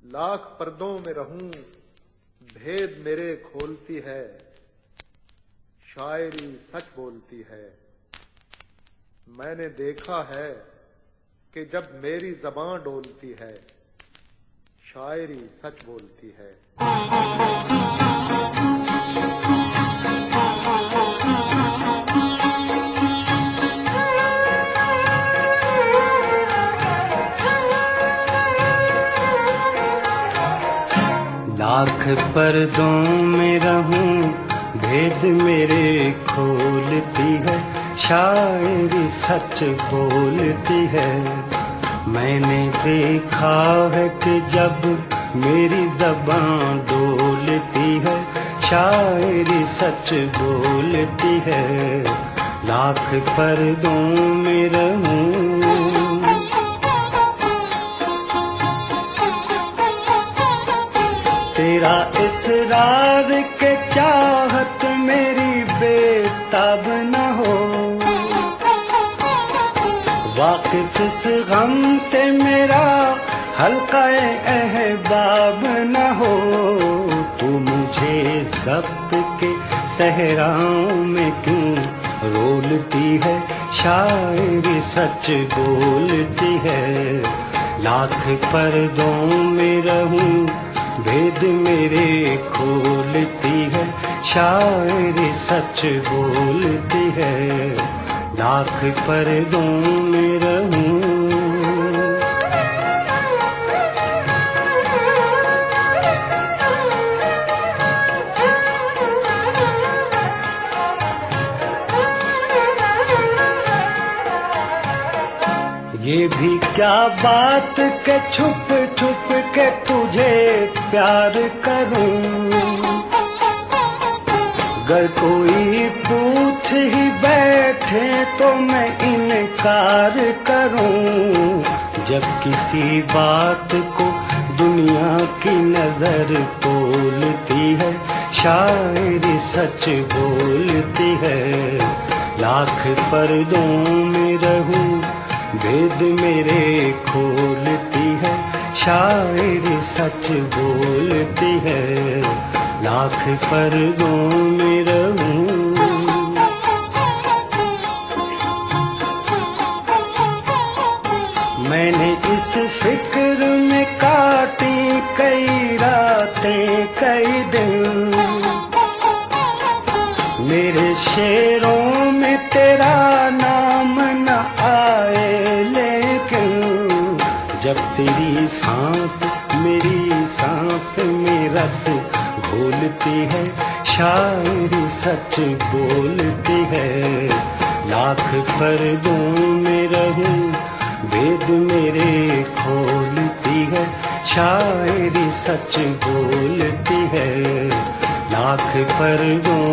लाख पर्दों में रहूं भेद मेरे खोलती है, शायरी सच बोलती है। मैंने देखा है कि जब मेरी ज़बां डोलती है, शायरी सच बोलती है। लाख पर्दों में रहूं भेद मेरे खोलती है, शायरी सच बोलती है। मैंने देखा है कि जब मेरी ज़बां डोलती है, शायरी सच बोलती है। लाख पर्दों में रहूं तेरा इसरार के चाहत मेरी बेताब न हो, वाकिफ इस गम से मेरा हल्का-ए अहबाब न हो। तू मुझे ज़ब्त के सहराओं में क्यों रोलती है, शायरी सच बोलती है। लाख पर्दों में रहूं भेद मेरे खोलती है, शायरी सच बोलती है। लाख पर्दों में रहूं ये भी क्या बात के छुप छुप के तुझे प्यार करूं। अगर कोई पूछ ही बैठे तो मैं इनकार करूं। जब किसी बात को दुनिया की नजर तोलती है, शायरी सच बोलती है। लाख पर्दों में रहूं भेद मेरे खोलती है, शायरी सच बोलती है। लाख पर्दों में रहूं मैंने इस फिक्र में काटी कई रातें कई दिन। मेरे शेरों में तेरा नाम न आए, लेकिन जब तेरी सांस मेरी सांस में रस घोलती है, शायरी सच बोलती है। लाख पर्दों में रहूं भेद मेरे खोलती है, शायरी सच बोलती है। लाख पर्दों